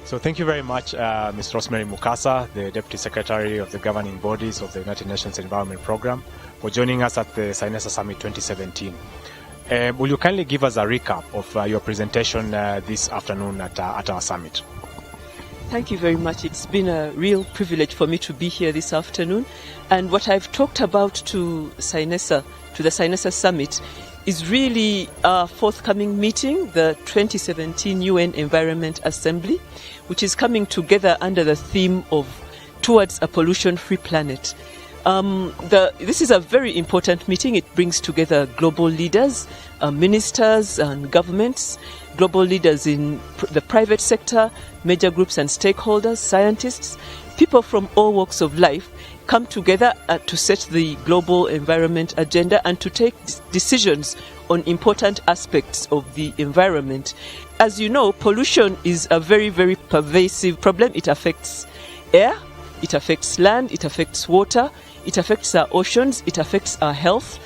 So thank you very much, Ms. Rosemary Mukasa, the Deputy Secretary of the Governing Bodies of the United Nations Environment Programme, for joining us at the CYNESA Summit 2017. Will you kindly give us a recap of your presentation this afternoon at our summit? Thank you very much. It's been a real privilege for me to be here this afternoon. And what I've talked about to the CYNESA Summit, is really our forthcoming meeting, the 2017 UN Environment Assembly, which is coming together under the theme of Towards a Pollution-Free Planet. This is a very important meeting. It brings together global leaders, ministers and governments, global leaders in the private sector, major groups and stakeholders, scientists, people from all walks of life come together to set the global environment agenda and to take decisions on important aspects of the environment. As you know, pollution is a very, very pervasive problem. It affects air, it affects land, it affects water, it affects our oceans, it affects our health.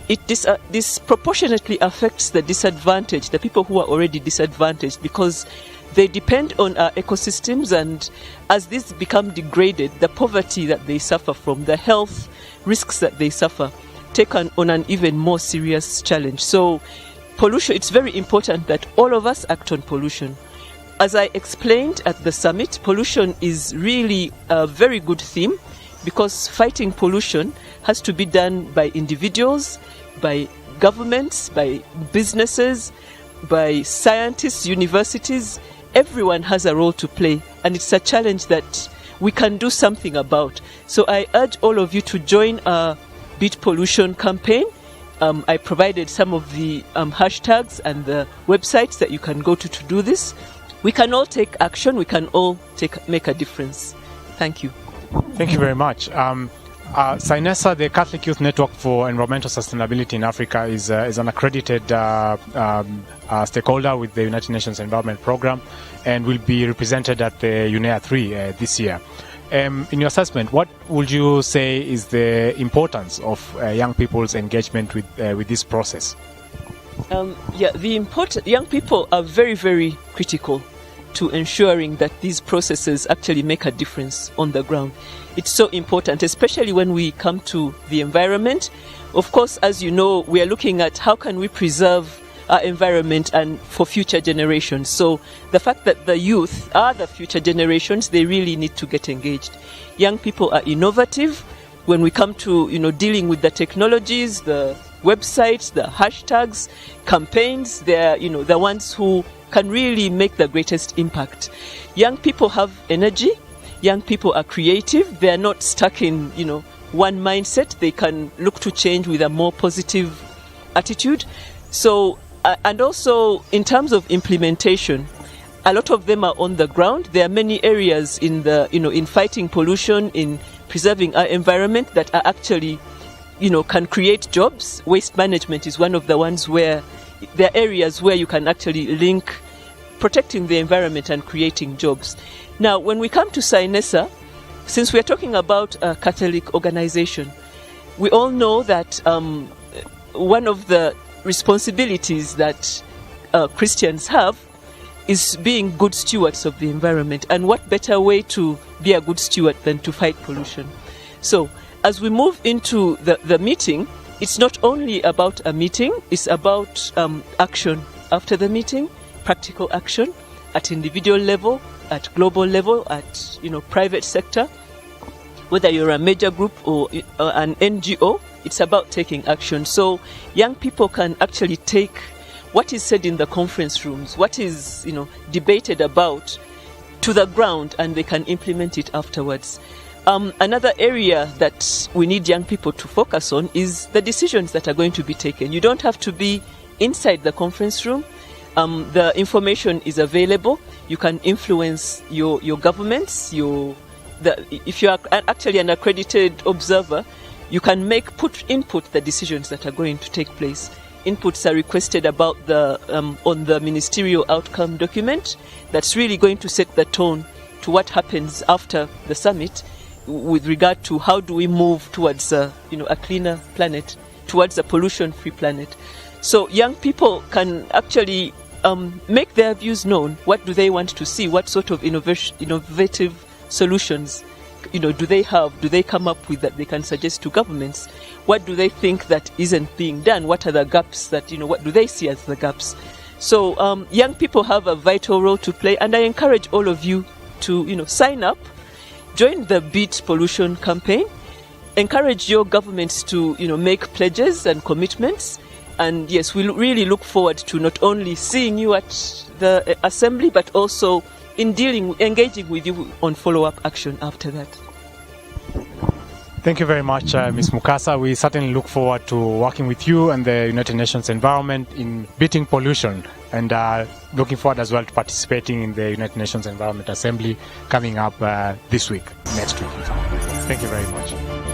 It disproportionately affects the disadvantaged, the people who are already disadvantaged, because they depend on our ecosystems, and as these become degraded, the poverty that they suffer from, the health risks that they suffer, take on an even more serious challenge. So pollution, it's very important that all of us act on pollution. As I explained at the summit, pollution is really a very good theme, because fighting pollution has to be done by individuals, by governments, by businesses, by scientists, universities. Everyone has a role to play, and it's a challenge that we can do something about. So I urge all of you to join our Beat Pollution campaign. I provided some of the hashtags and the websites that you can go to do this. We can all take action. We can all make a difference. Thank you. Thank you very much. CYNESA, the Catholic Youth Network for Environmental Sustainability in Africa, is an accredited stakeholder with the United Nations Environment Programme and will be represented at the UNEA 3 this year. In your assessment, what would you say is the importance of young people's engagement with this process? Young people are very, very critical to ensuring that these processes actually make a difference on the ground. It's so important, especially when we come to the environment. Of course, as you know, we are looking at how can we preserve our environment and for future generations. So the fact that the youth are the future generations, they really need to get engaged. Young people are innovative. When we come to dealing with the technologies, the websites, the hashtags, campaigns, they're the ones who can really make the greatest impact. Young people have energy. Young people are creative. They are not stuck in one mindset. They can look to change with a more positive attitude. So and also in terms of implementation, a lot of them are on the ground. There are many areas in in fighting pollution, in preserving our environment, that are actually can create jobs. Waste management is one of the ones where there are areas where you can actually link protecting the environment and creating jobs. Now, when we come to CYNESA, since we are talking about a Catholic organization, we all know that one of the responsibilities that Christians have is being good stewards of the environment. And what better way to be a good steward than to fight pollution? So as we move into the meeting, it's not only about a meeting, it's about action after the meeting, practical action at individual level, at global level, at private sector. Whether you're a major group or an NGO, it's about taking action. So young people can actually take what is said in the conference rooms, what is debated about, to the ground, and they can implement it afterwards. Another area that we need young people to focus on is the decisions that are going to be taken. You don't have to be inside the conference room. The information is available. You can influence your governments. If you are actually an accredited observer, you can input the decisions that are going to take place. Inputs are requested about on the ministerial outcome document that's really going to set the tone to what happens after the summit with regard to how do we move towards a cleaner planet, towards a pollution-free planet. So young people can actually make their views known. What do they want to see? What sort of innovative solutions do they have? Do they come up with that they can suggest to governments? What do they think that isn't being done? What are the gaps that, what do they see as the gaps? So young people have a vital role to play, and I encourage all of you to, sign up, join the Beat Pollution campaign, encourage your governments to, make pledges and commitments. And yes, we really look forward to not only seeing you at the assembly, but also in engaging with you on follow-up action after that. Thank you very much, Ms. Mukasa. We certainly look forward to working with you and the United Nations Environment in beating pollution, and looking forward as well to participating in the United Nations Environment Assembly coming up this week, next week. Thank you very much.